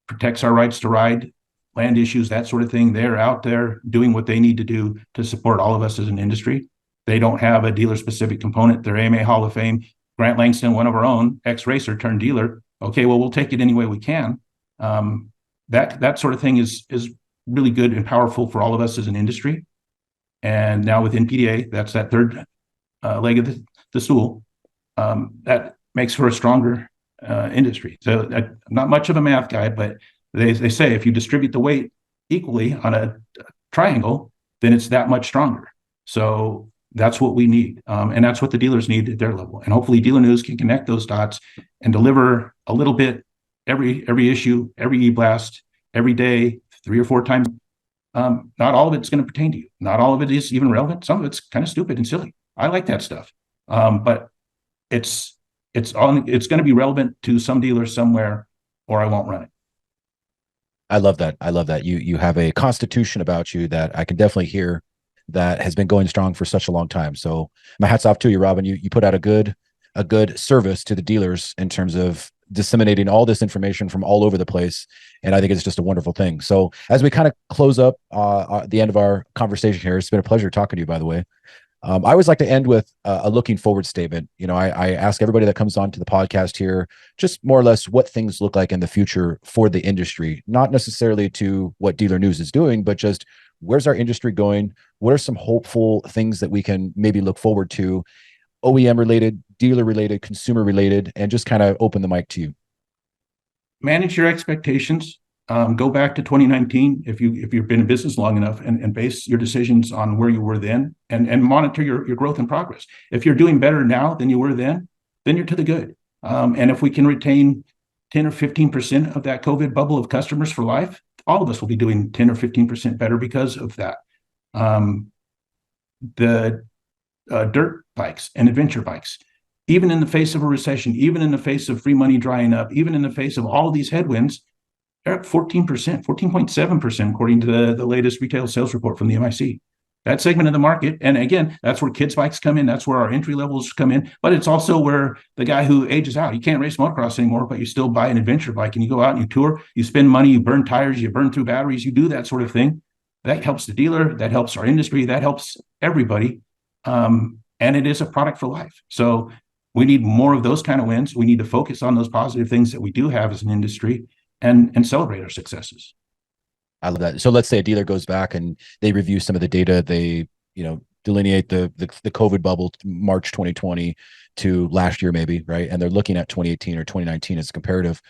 protects our rights to ride, land issues, that sort of thing. They're out there doing what they need to do to support all of us as an industry. They don't have a dealer-specific component. They're AMA Hall of Fame. Grant Langston, one of our own, ex-racer turned dealer. Okay, well, we'll take it any way we can. That sort of thing is really good and powerful for all of us as an industry. And now with NPDA, that's that third leg of the stool. That makes for a stronger industry. So I'm not much of a math guy, but they say if you distribute the weight equally on a triangle, then it's that much stronger. So that's what we need. And that's what the dealers need at their level. And hopefully Dealer News can connect those dots and deliver a little bit every issue, every e-blast, every day, 3 or 4 times. Not all of it's going to pertain to you. Not all of it is even relevant. Some of it's kind of stupid and silly. I like that stuff. But it's going to be relevant to some dealers somewhere, or I won't run it. I love that. You have a constitution about you that I can definitely hear that has been going strong for such a long time. So my hat's off to you, Robin. You put out a good service to the dealers in terms of disseminating all this information from all over the place. And I think it's just a wonderful thing. So as we kind of close up the end of our conversation here, it's been a pleasure talking to you, by the way. I always like to end with a looking forward statement. I ask everybody that comes on to the podcast here, just more or less what things look like in the future for the industry, not necessarily to what Dealer News is doing, but just where's our industry going? What are some hopeful things that we can maybe look forward to, OEM related, dealer related, consumer related, and just kind of open the mic to you. Manage your expectations. Go back to 2019 if you've been in business long enough and base your decisions on where you were then and monitor your growth and progress. If you're doing better now than you were then you're to the good. And if we can retain 10 or 15% of that COVID bubble of customers for life, all of us will be doing 10 or 15% better because of that. The dirt bikes and adventure bikes, even in the face of a recession, even in the face of free money drying up, even in the face of all of these headwinds, they're at 14%, 14.7%, according to the latest retail sales report from the MIC. that segment of the market. And again, that's where kids bikes come in. That's where our entry levels come in. But it's also where the guy who ages out, you can't race motocross anymore, but you still buy an adventure bike and you go out and you tour, you spend money, you burn tires, you burn through batteries, you do that sort of thing. That helps the dealer, that helps our industry, that helps everybody. And it is a product for life. So we need more of those kind of wins. We need to focus on those positive things that we do have as an industry and celebrate our successes. I love that. So let's say a dealer goes back and they review some of the data. They, delineate the COVID bubble, March 2020 to last year, maybe, right? And they're looking at 2018 or 2019 as comparative.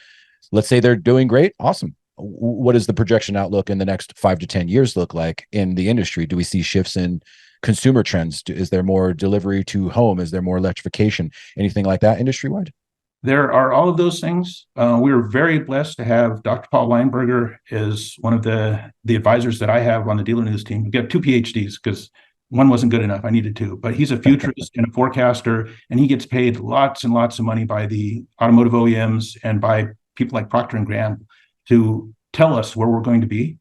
Let's say they're doing great. Awesome. What does the projection outlook in the next 5 to 10 years look like in the industry? Do we see shifts in consumer trends? Is there more delivery to home? Is there more electrification? Anything like that industry-wide? There are all of those things. We are very blessed to have Dr. Paul Weinberger as one of the advisors that I have on the Dealernews team. We've got 2 PhDs because one wasn't good enough. I needed 2, but he's a futurist and a forecaster, and he gets paid lots and lots of money by the automotive OEMs and by people like Procter & Gamble to tell us where we're going to be.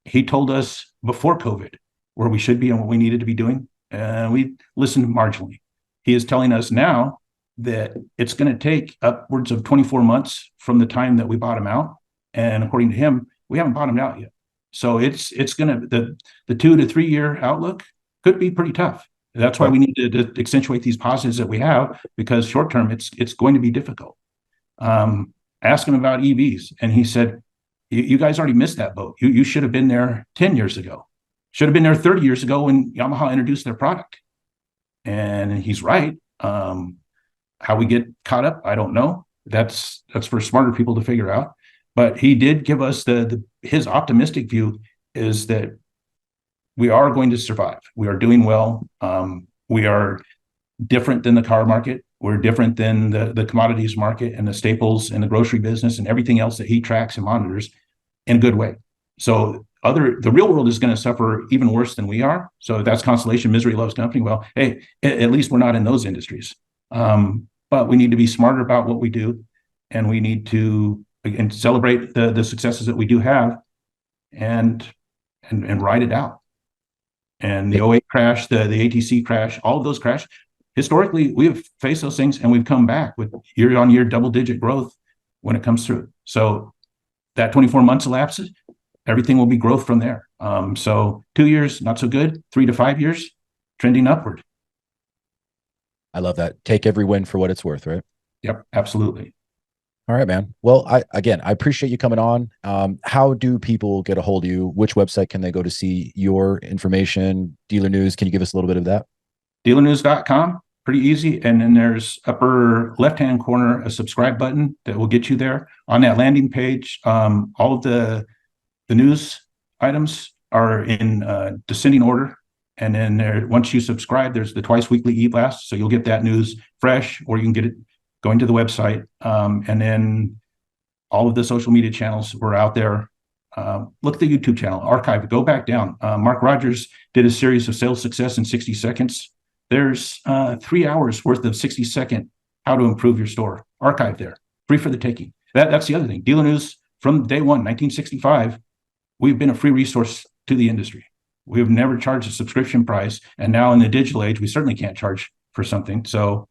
He told us before COVID where we should be and what we needed to be doing. We listened marginally. He is telling us now that it's going to take upwards of 24 months from the time that we bottom out. And according to him, we haven't bottomed out yet. So it's going to, the 2 to 3 year outlook could be pretty tough. That's why we need to accentuate these positives that we have, because short term, it's going to be difficult. Ask him about EVs. And he said, you guys already missed that boat. You should have been there 10 years ago. Should have been there 30 years ago when Yamaha introduced their product. And he's right. How we get caught up, I don't know. That's for smarter people to figure out. But he did give us his optimistic view is that we are going to survive. We are doing well. We are different than the car market. We're different than the commodities market and the staples and the grocery business and everything else that he tracks and monitors in a good way. So the real world is going to suffer even worse than we are. So that's consolation, misery loves company. Well, hey, at least we're not in those industries. But we need to be smarter about what we do, and we need to again celebrate the successes that we do have, and ride it out. And the 08 crash, the ATC crash, all of those crashes, historically we have faced those things, and we've come back with year-on-year double-digit growth when it comes through. So that 24 months elapses, everything will be growth from there. So 2 years, not so good. 3 to 5 years, trending upward. I love that. Take every win for what it's worth, right? Yep, absolutely. All right, man. Well, I appreciate you coming on. How do people get a hold of you? Which website can they go to see your information? Dealer News, can you give us a little bit of that? Dealernews.com, pretty easy. And then there's upper left-hand corner, a subscribe button that will get you there. On that landing page, all of the news items are in descending order. And then there, once you subscribe, there's the twice weekly e-blast. So you'll get that news fresh, or you can get it going to the website. And then all of the social media channels were out there. Look at the YouTube channel, archive, go back down. Mark Rogers did a series of sales success in 60 seconds. There's 3 hours worth of 60-second how to improve your store. Archive there, free for the taking. That's the other thing. Dealer News, from day one, 1965, we've been a free resource to the industry. We have never charged a subscription price. And now in the digital age, we certainly can't charge for something. So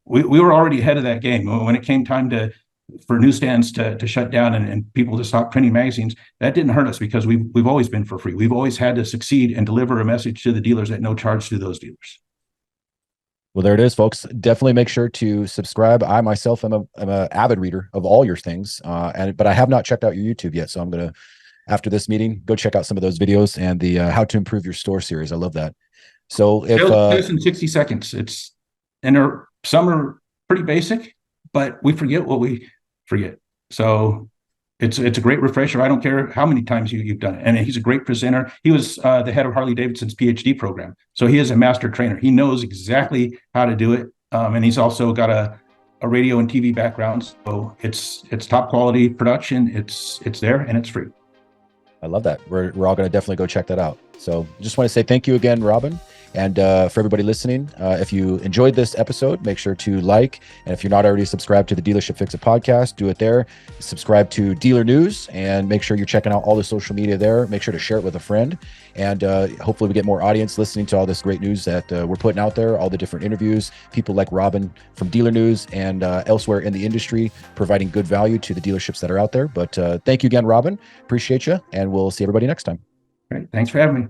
we were already ahead of that game. When it came time for newsstands to shut down and people to stop printing magazines, that didn't hurt us, because we've always been for free. We've always had to succeed and deliver a message to the dealers at no charge to those dealers. Well, there it is, folks. Definitely make sure to subscribe. I myself am a avid reader of all your things, but I have not checked out your YouTube yet. So I'm going to, after this meeting, go check out some of those videos and the how to improve your store series. I love that. So if in 60 seconds, some are pretty basic, but we forget what we forget. So it's a great refresher. I don't care how many times you've done it. And he's a great presenter. He was the head of Harley-Davidson's PhD program. So he is a master trainer. He knows exactly how to do it. And he's also got a radio and TV background. So it's top quality production. It's there and it's free. I love that. We're all going to definitely go check that out. So just want to say thank you again, Robin. And for everybody listening, if you enjoyed this episode, make sure to like. And if you're not already subscribed to the Dealership Fixit podcast, do it there. Subscribe to Dealernews and make sure you're checking out all the social media there. Make sure to share it with a friend. And hopefully we get more audience listening to all this great news that we're putting out there, all the different interviews, people like Robin from Dealernews and elsewhere in the industry, providing good value to the dealerships that are out there. But thank you again, Robin. Appreciate you. And we'll see everybody next time. Great. Thanks for having me.